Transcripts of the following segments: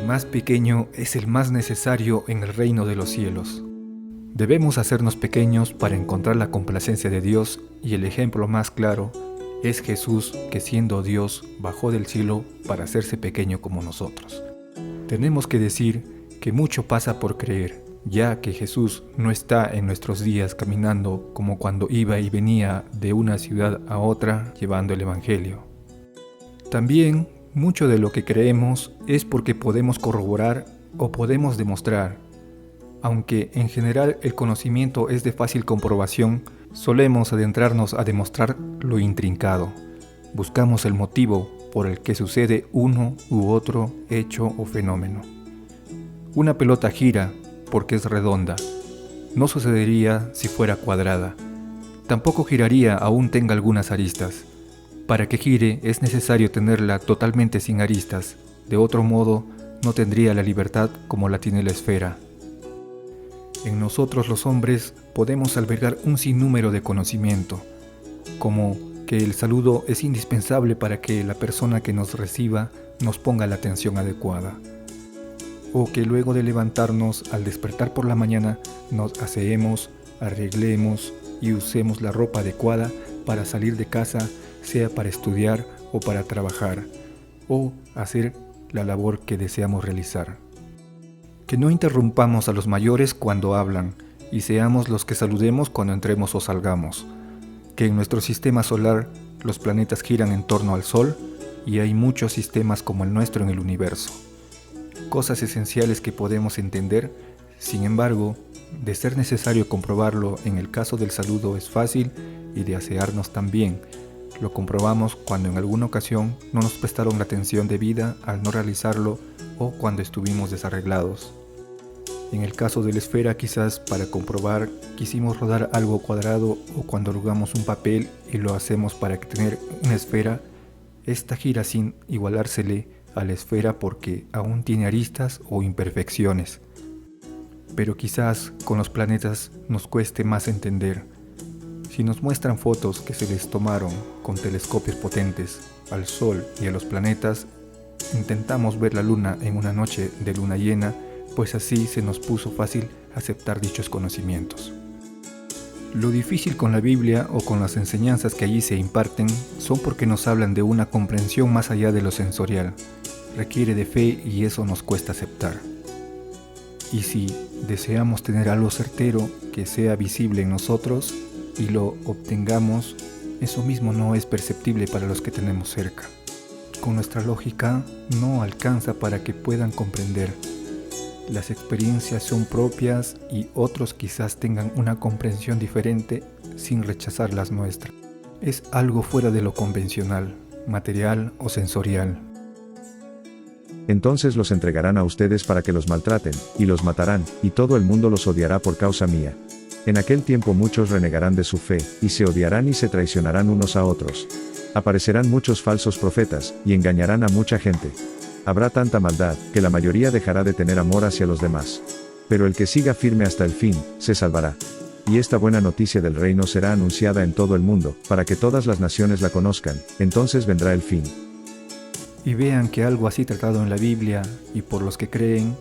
más pequeño es el más necesario en el reino de los cielos. Debemos hacernos pequeños para encontrar la complacencia de Dios, y el ejemplo más claro es Jesús, que siendo Dios bajó del cielo para hacerse pequeño como nosotros. Tenemos que decir que mucho pasa por creer, ya que Jesús no está en nuestros días caminando como cuando iba y venía de una ciudad a otra llevando el Evangelio. También mucho de lo que creemos es porque podemos corroborar o podemos demostrar. Aunque en general el conocimiento es de fácil comprobación, solemos adentrarnos a demostrar lo intrincado. Buscamos el motivo por el que sucede uno u otro hecho o fenómeno. Una pelota gira porque es redonda. No sucedería si fuera cuadrada. Tampoco giraría aún tenga algunas aristas. Para que gire es necesario tenerla totalmente sin aristas. De otro modo, no tendría la libertad como la tiene la esfera. En nosotros los hombres podemos albergar un sinnúmero de conocimiento, como que el saludo es indispensable para que la persona que nos reciba nos ponga la atención adecuada, o que luego de levantarnos al despertar por la mañana nos aseemos, arreglemos y usemos la ropa adecuada para salir de casa, sea para estudiar o para trabajar, o hacer la labor que deseamos realizar. Que no interrumpamos a los mayores cuando hablan, y seamos los que saludemos cuando entremos o salgamos. Que en nuestro sistema solar los planetas giran en torno al Sol, y hay muchos sistemas como el nuestro en el universo. Cosas esenciales que podemos entender, sin embargo, de ser necesario comprobarlo en el caso del saludo es fácil, y de asearnos también. Lo comprobamos cuando en alguna ocasión no nos prestaron la atención debida al no realizarlo o cuando estuvimos desarreglados. En el caso de la esfera, quizás para comprobar quisimos rodar algo cuadrado, o cuando arrugamos un papel y lo hacemos para tener una esfera, esta gira sin igualársele a la esfera porque aún tiene aristas o imperfecciones. Pero quizás con los planetas nos cueste más entender. Si nos muestran fotos que se les tomaron con telescopios potentes al Sol y a los planetas, intentamos ver la Luna en una noche de luna llena, pues así se nos puso fácil aceptar dichos conocimientos. Lo difícil con la Biblia o con las enseñanzas que allí se imparten son porque nos hablan de una comprensión más allá de lo sensorial. Requiere de fe y eso nos cuesta aceptar. Y si deseamos tener algo certero que sea visible en nosotros y lo obtengamos, eso mismo no es perceptible para los que tenemos cerca. Con nuestra lógica no alcanza para que puedan comprender. Las experiencias son propias y otros quizás tengan una comprensión diferente sin rechazar las nuestras. Es algo fuera de lo convencional, material o sensorial. Entonces los entregarán a ustedes para que los maltraten, y los matarán, y todo el mundo los odiará por causa mía. En aquel tiempo muchos renegarán de su fe, y se odiarán y se traicionarán unos a otros. Aparecerán muchos falsos profetas, y engañarán a mucha gente. Habrá tanta maldad, que la mayoría dejará de tener amor hacia los demás. Pero el que siga firme hasta el fin, se salvará. Y esta buena noticia del reino será anunciada en todo el mundo, para que todas las naciones la conozcan, entonces vendrá el fin. Y vean que algo así tratado en la Biblia, y por los que creen,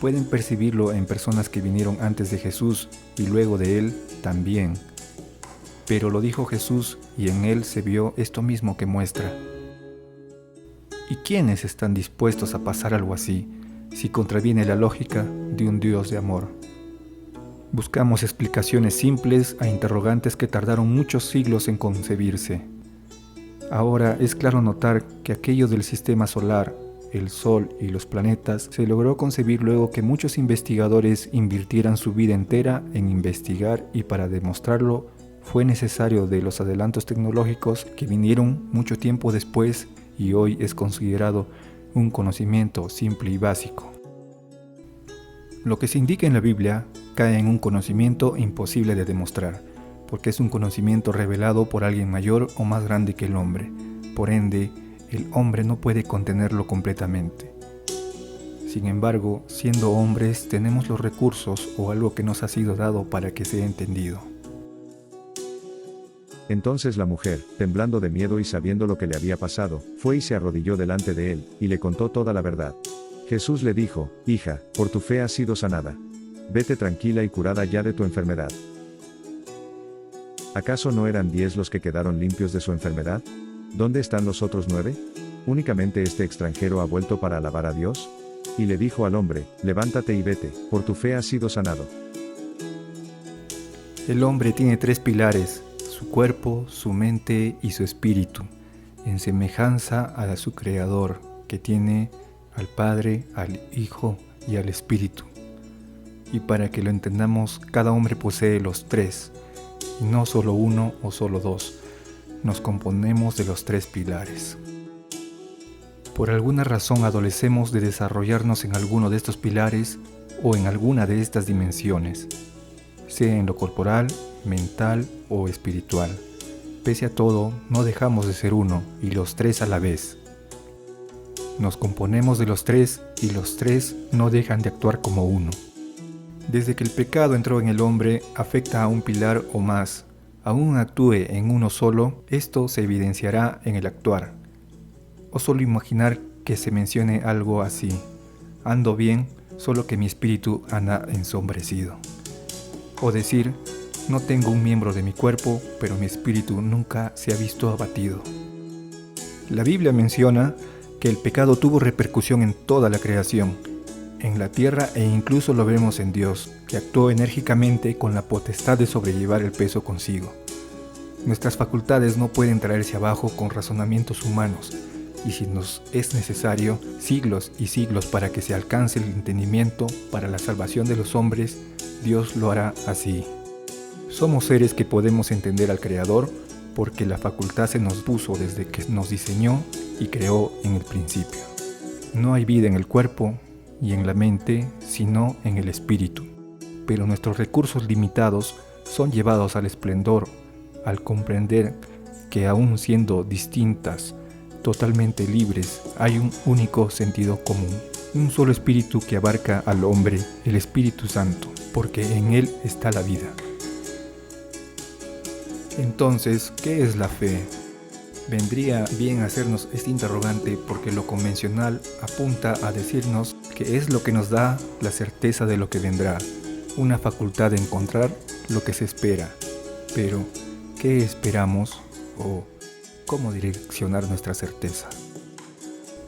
pueden percibirlo en personas que vinieron antes de Jesús y luego de él también. Pero lo dijo Jesús y en él se vio esto mismo que muestra. ¿Y quiénes están dispuestos a pasar algo así, si contraviene la lógica de un Dios de amor? Buscamos explicaciones simples a interrogantes que tardaron muchos siglos en concebirse. Ahora es claro notar que aquello del sistema solar, el Sol y los planetas, se logró concebir luego que muchos investigadores invirtieran su vida entera en investigar, y para demostrarlo fue necesario de los adelantos tecnológicos que vinieron mucho tiempo después y hoy es considerado un conocimiento simple y básico. Lo que se indica en la Biblia cae en un conocimiento imposible de demostrar, porque es un conocimiento revelado por alguien mayor o más grande que el hombre. Por ende, el hombre no puede contenerlo completamente. Sin embargo, siendo hombres, tenemos los recursos o algo que nos ha sido dado para que sea entendido. Entonces la mujer, temblando de miedo y sabiendo lo que le había pasado, fue y se arrodilló delante de él, y le contó toda la verdad. Jesús le dijo, hija, por tu fe has sido sanada. Vete tranquila y curada ya de tu enfermedad. ¿Acaso no eran 10 los que quedaron limpios de su enfermedad? ¿Dónde están los otros 9? ¿Únicamente este extranjero ha vuelto para alabar a Dios? Y le dijo al hombre, levántate y vete, por tu fe has sido sanado. El hombre tiene 3 pilares, su cuerpo, su mente y su espíritu, en semejanza a su Creador, que tiene al Padre, al Hijo y al Espíritu. Y para que lo entendamos, cada hombre posee los 3, y no solo uno o solo 2. Nos componemos de los 3 pilares. Por alguna razón adolecemos de desarrollarnos en alguno de estos pilares o en alguna de estas dimensiones, sea en lo corporal, mental o espiritual. Pese a todo, no dejamos de ser uno y los 3 a la vez. Nos componemos de los 3 y los 3 no dejan de actuar como uno. Desde que el pecado entró en el hombre, afecta a un pilar o más. Aún actúe en uno solo, esto se evidenciará en el actuar. O solo imaginar que se mencione algo así: ando bien, solo que mi espíritu anda ensombrecido. O decir, no tengo un miembro de mi cuerpo, pero mi espíritu nunca se ha visto abatido. La Biblia menciona que el pecado tuvo repercusión en toda la creación, en la tierra, e incluso lo vemos en Dios, que actuó enérgicamente con la potestad de sobrellevar el peso consigo. Nuestras facultades no pueden traerse abajo con razonamientos humanos, y si nos es necesario siglos y siglos para que se alcance el entendimiento para la salvación de los hombres, Dios lo hará así. Somos seres que podemos entender al Creador porque la facultad se nos puso desde que nos diseñó y creó en el principio. No hay vida en el cuerpo y en la mente, sino en el espíritu. Pero nuestros recursos limitados son llevados al esplendor al comprender que aún siendo distintas, totalmente libres, hay un único sentido común, un solo espíritu que abarca al hombre, el Espíritu Santo, porque en él está la vida. Entonces, ¿qué es la fe? Vendría bien hacernos este interrogante porque lo convencional apunta a decirnos que es lo que nos da la certeza de lo que vendrá, una facultad de encontrar lo que se espera. Pero, ¿qué esperamos o cómo direccionar nuestra certeza?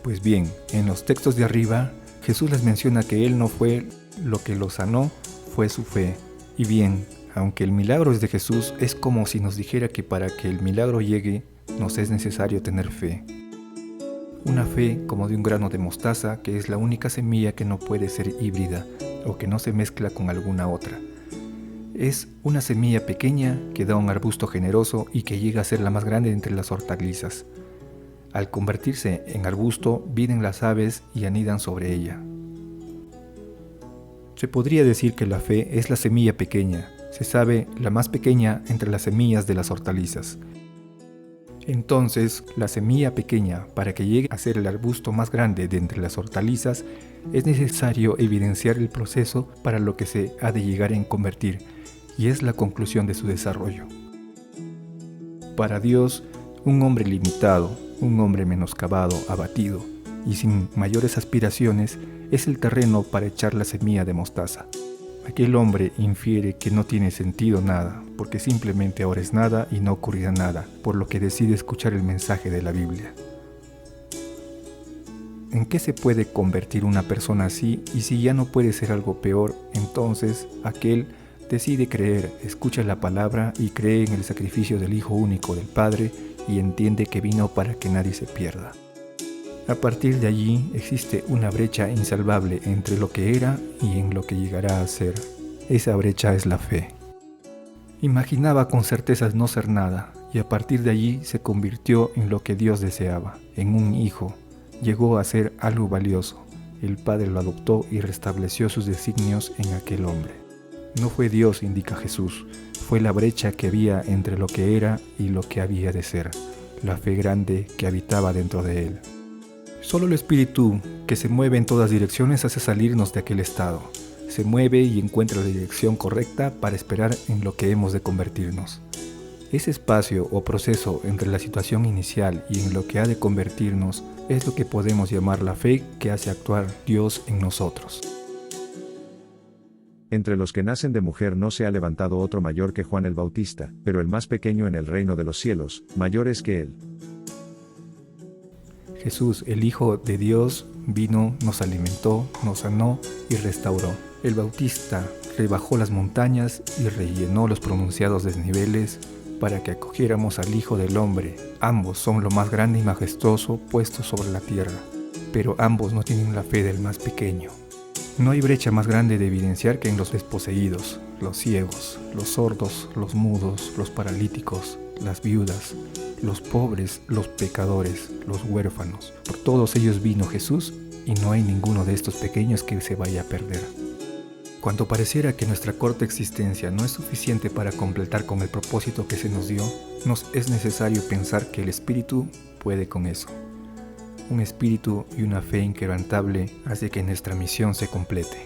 Pues bien, en los textos de arriba, Jesús les menciona que Él no fue lo que lo sanó, fue su fe. Y bien, aunque el milagro es de Jesús, es como si nos dijera que para que el milagro llegue, nos es necesario tener fe. Una fe como de un grano de mostaza, que es la única semilla que no puede ser híbrida o que no se mezcla con alguna otra. Es una semilla pequeña que da un arbusto generoso y que llega a ser la más grande entre las hortalizas. Al convertirse en arbusto, vienen las aves y anidan sobre ella. Se podría decir que la fe es la semilla pequeña, se sabe la más pequeña entre las semillas de las hortalizas. Entonces, la semilla pequeña, para que llegue a ser el arbusto más grande de entre las hortalizas, es necesario evidenciar el proceso para lo que se ha de llegar en convertir, y es la conclusión de su desarrollo. Para Dios, un hombre limitado, un hombre menoscabado, abatido y sin mayores aspiraciones, es el terreno para echar la semilla de mostaza. Aquel hombre infiere que no tiene sentido nada, porque simplemente ahora es nada y no ocurrirá nada, por lo que decide escuchar el mensaje de la Biblia. ¿En qué se puede convertir una persona así? Y si ya no puede ser algo peor, entonces aquel decide creer, escucha la palabra y cree en el sacrificio del Hijo único del Padre y entiende que vino para que nadie se pierda. A partir de allí existe una brecha insalvable entre lo que era y en lo que llegará a ser. Esa brecha es la fe. Imaginaba con certeza no ser nada, y a partir de allí se convirtió en lo que Dios deseaba, en un hijo. Llegó a ser algo valioso. El Padre lo adoptó y restableció sus designios en aquel hombre. No fue Dios, indica Jesús, fue la brecha que había entre lo que era y lo que había de ser, la fe grande que habitaba dentro de él. Solo el Espíritu, que se mueve en todas direcciones, hace salirnos de aquel estado. Se mueve y encuentra la dirección correcta para esperar en lo que hemos de convertirnos. Ese espacio o proceso entre la situación inicial y en lo que ha de convertirnos es lo que podemos llamar la fe que hace actuar Dios en nosotros. Entre los que nacen de mujer no se ha levantado otro mayor que Juan el Bautista, pero el más pequeño en el reino de los cielos, mayor es que él. Jesús, el Hijo de Dios, vino, nos alimentó, nos sanó y restauró. El Bautista rebajó las montañas y rellenó los pronunciados desniveles para que acogiéramos al Hijo del Hombre. Ambos son lo más grande y majestuoso puesto sobre la tierra, pero ambos no tienen la fe del más pequeño. No hay brecha más grande de evidenciar que en los desposeídos, los ciegos, los sordos, los mudos, los paralíticos, las viudas, los pobres, los pecadores, los huérfanos. Por todos ellos vino Jesús y no hay ninguno de estos pequeños que se vaya a perder. Cuando pareciera que nuestra corta existencia no es suficiente para completar con el propósito que se nos dio, nos es necesario pensar que el Espíritu puede con eso. Un espíritu y una fe inquebrantable hace que nuestra misión se complete.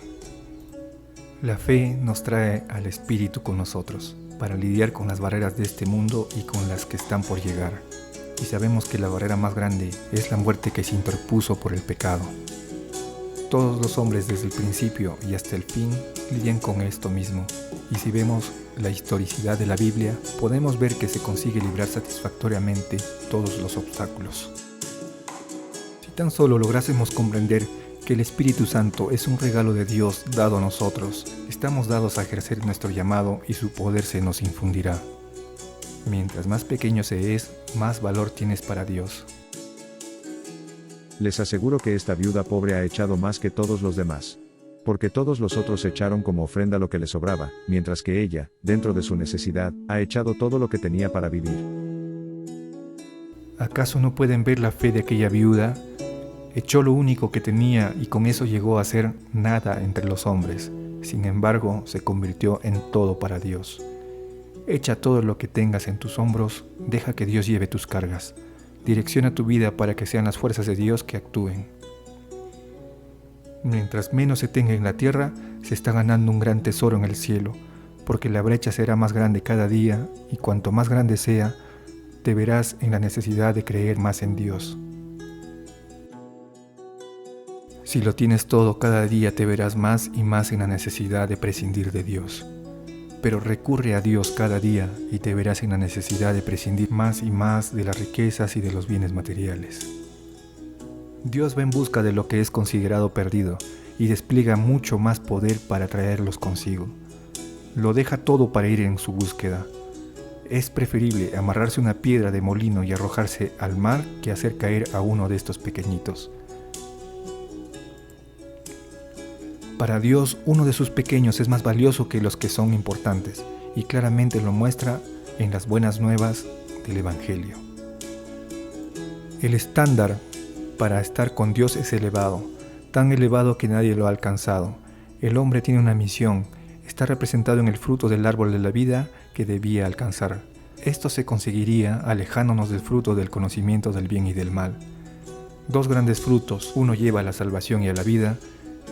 La fe nos trae al Espíritu con nosotros, para lidiar con las barreras de este mundo y con las que están por llegar. Y sabemos que la barrera más grande es la muerte que se interpuso por el pecado. Todos los hombres desde el principio y hasta el fin lidian con esto mismo. Y si vemos la historicidad de la Biblia, podemos ver que se consigue librar satisfactoriamente todos los obstáculos. Si tan solo lográsemos comprender que el Espíritu Santo es un regalo de Dios dado a nosotros, estamos dados a ejercer nuestro llamado y su poder se nos infundirá. Mientras más pequeño se es, más valor tienes para Dios. Les aseguro que esta viuda pobre ha echado más que todos los demás. Porque todos los otros echaron como ofrenda lo que le sobraba, mientras que ella, dentro de su necesidad, ha echado todo lo que tenía para vivir. ¿Acaso no pueden ver la fe de aquella viuda? Echó lo único que tenía y con eso llegó a ser nada entre los hombres. Sin embargo, se convirtió en todo para Dios. Echa todo lo que tengas en tus hombros, deja que Dios lleve tus cargas. Direcciona tu vida para que sean las fuerzas de Dios que actúen. Mientras menos se tenga en la tierra, se está ganando un gran tesoro en el cielo, porque la brecha será más grande cada día y cuanto más grande sea, te verás en la necesidad de creer más en Dios. Si lo tienes todo, cada día te verás más y más en la necesidad de prescindir de Dios. Pero recurre a Dios cada día y te verás en la necesidad de prescindir más y más de las riquezas y de los bienes materiales. Dios va en busca de lo que es considerado perdido y despliega mucho más poder para traerlos consigo. Lo deja todo para ir en su búsqueda. Es preferible amarrarse una piedra de molino y arrojarse al mar que hacer caer a uno de estos pequeñitos. Para Dios, uno de sus pequeños es más valioso que los que son importantes, y claramente lo muestra en las buenas nuevas del Evangelio. El estándar para estar con Dios es elevado, tan elevado que nadie lo ha alcanzado. El hombre tiene una misión, está representado en el fruto del árbol de la vida que debía alcanzar. Esto se conseguiría alejándonos del fruto del conocimiento del bien y del mal. Dos grandes frutos, uno lleva a la salvación y a la vida,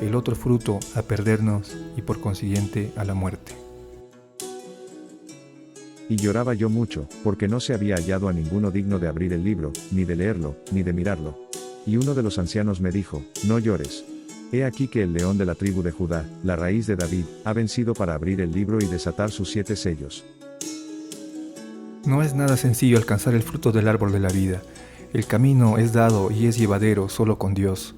el otro fruto a perdernos y por consiguiente a la muerte. Y lloraba yo mucho, porque no se había hallado a ninguno digno de abrir el libro, ni de leerlo, ni de mirarlo. Y uno de los ancianos me dijo, no llores. He aquí que el león de la tribu de Judá, la raíz de David, ha vencido para abrir el libro y desatar sus 7 sellos. No es nada sencillo alcanzar el fruto del árbol de la vida. El camino es dado y es llevadero solo con Dios.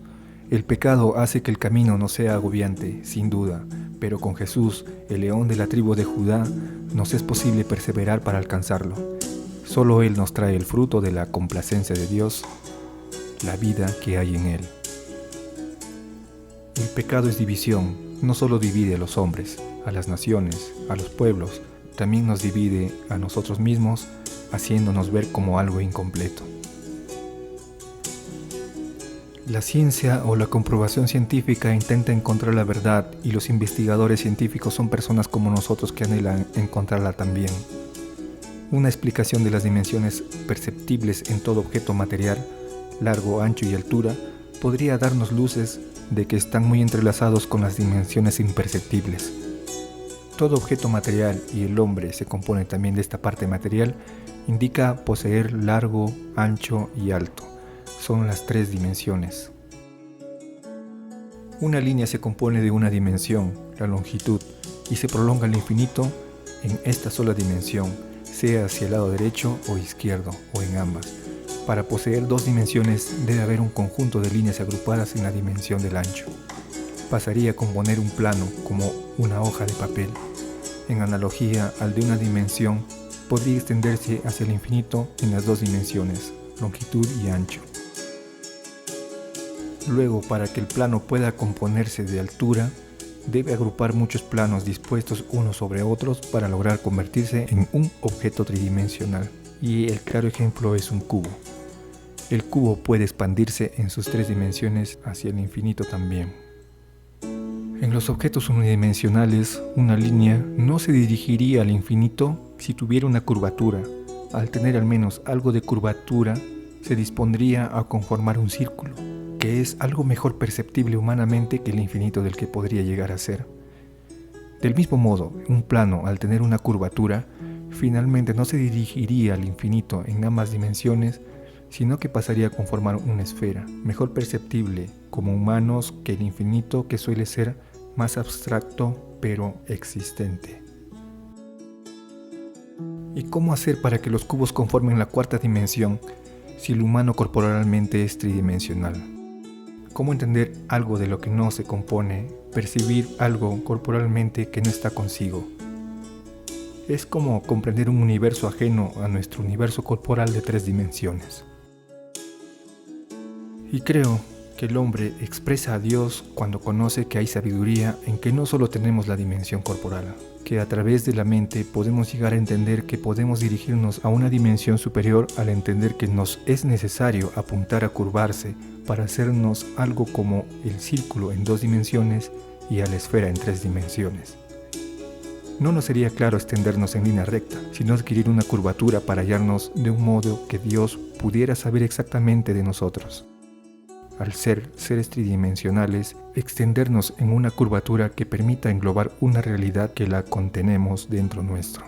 El pecado hace que el camino no sea agobiante, sin duda, pero con Jesús, el león de la tribu de Judá, nos es posible perseverar para alcanzarlo. Solo Él nos trae el fruto de la complacencia de Dios, la vida que hay en Él. El pecado es división, no solo divide a los hombres, a las naciones, a los pueblos, también nos divide a nosotros mismos, haciéndonos ver como algo incompleto. La ciencia o la comprobación científica intenta encontrar la verdad y los investigadores científicos son personas como nosotros que anhelan encontrarla también. Una explicación de las dimensiones perceptibles en todo objeto material, largo, ancho y altura, podría darnos luces de que están muy entrelazados con las dimensiones imperceptibles. todo objeto material, y el hombre se compone también de esta parte material, indica poseer largo, ancho y alto. Son las 3 dimensiones. Una línea se compone de una dimensión, la longitud, y se prolonga al infinito en esta sola dimensión, sea hacia el lado derecho o izquierdo, o en ambas. Para poseer 2 dimensiones debe haber un conjunto de líneas agrupadas en la dimensión del ancho. Pasaría a componer un plano como una hoja de papel. En analogía al de una dimensión, podría extenderse hacia el infinito en las 2 dimensiones, longitud y ancho. Luego, para que el plano pueda componerse de altura, debe agrupar muchos planos dispuestos unos sobre otros para lograr convertirse en un objeto tridimensional. Y el claro ejemplo es un cubo. El cubo puede expandirse en sus 3 dimensiones hacia el infinito también. En los objetos unidimensionales, una línea no se dirigiría al infinito si tuviera una curvatura. Al tener al menos algo de curvatura, se dispondría a conformar un círculo, que es algo mejor perceptible humanamente que el infinito del que podría llegar a ser. Del mismo modo, un plano, al tener una curvatura, finalmente no se dirigiría al infinito en ambas dimensiones, sino que pasaría a conformar una esfera, mejor perceptible como humanos que el infinito, que suele ser más abstracto pero existente. ¿Y cómo hacer para que los cubos conformen la 4ª dimensión si el humano corporalmente es tridimensional? ¿Cómo entender algo de lo que no se compone, percibir algo corporalmente que no está consigo? Es como comprender un universo ajeno a nuestro universo corporal de 3 dimensiones. Y creo que el hombre expresa a Dios cuando conoce que hay sabiduría en que no solo tenemos la dimensión corporal, que a través de la mente podemos llegar a entender que podemos dirigirnos a una dimensión superior al entender que nos es necesario apuntar a curvarse para hacernos algo como el círculo en 2 dimensiones y a la esfera en 3 dimensiones. No nos sería claro extendernos en línea recta, sino adquirir una curvatura para hallarnos de un modo que Dios pudiera saber exactamente de nosotros. Al ser seres tridimensionales, extendernos en una curvatura que permita englobar una realidad que la contenemos dentro nuestro.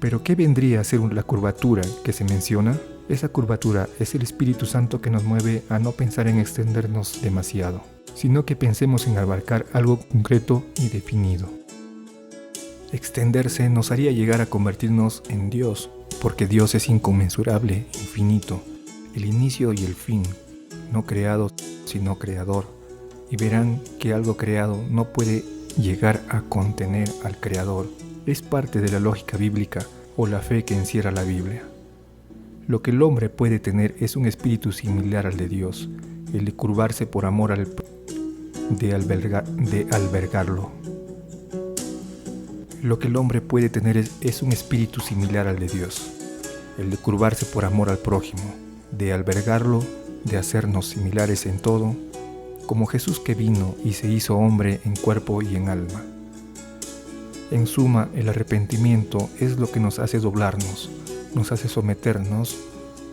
¿Pero qué vendría a ser la curvatura que se menciona? Esa curvatura es el Espíritu Santo que nos mueve a no pensar en extendernos demasiado, sino que pensemos en abarcar algo concreto y definido. Extenderse nos haría llegar a convertirnos en Dios, porque Dios es inconmensurable, infinito, el inicio y el fin, no creado sino creador, y verán que algo creado no puede llegar a contener al creador. Es parte de la lógica bíblica o la fe que encierra la Biblia. Lo que el hombre puede tener es un espíritu similar al de Dios, el de curvarse por amor de albergarlo. Lo que el hombre puede tener es un espíritu similar al de Dios, el de curvarse por amor al prójimo, de albergarlo, de hacernos similares en todo, como Jesús que vino y se hizo hombre en cuerpo y en alma. En suma, el arrepentimiento es lo que nos hace doblarnos, nos hace someternos,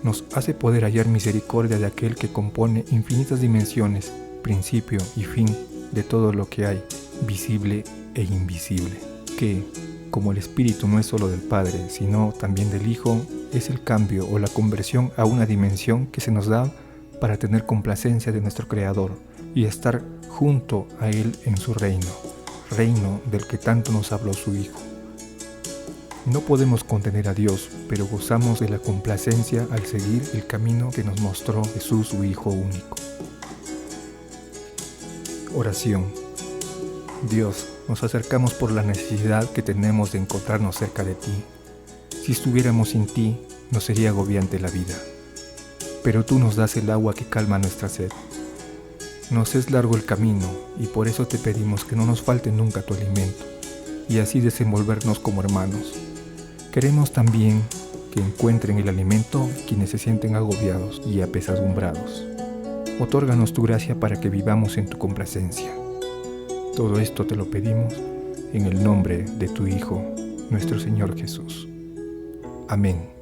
nos hace poder hallar misericordia de aquel que compone infinitas dimensiones, principio y fin de todo lo que hay, visible e invisible, que, como el Espíritu no es solo del Padre, sino también del Hijo, es el cambio o la conversión a una dimensión que se nos da para tener complacencia de nuestro Creador y estar junto a Él en su reino del que tanto nos habló su Hijo. No podemos contener a Dios, pero gozamos de la complacencia al seguir el camino que nos mostró Jesús, su Hijo único. Oración. Dios, nos acercamos por la necesidad que tenemos de encontrarnos cerca de ti. Si estuviéramos sin ti, nos sería agobiante la vida. Pero tú nos das el agua que calma nuestra sed. Nos es largo el camino y por eso te pedimos que no nos falte nunca tu alimento y así desenvolvernos como hermanos. Queremos también que encuentren el alimento quienes se sienten agobiados y apesadumbrados. Otórganos tu gracia para que vivamos en tu complacencia. Todo esto te lo pedimos en el nombre de tu Hijo, nuestro Señor Jesús. Amén.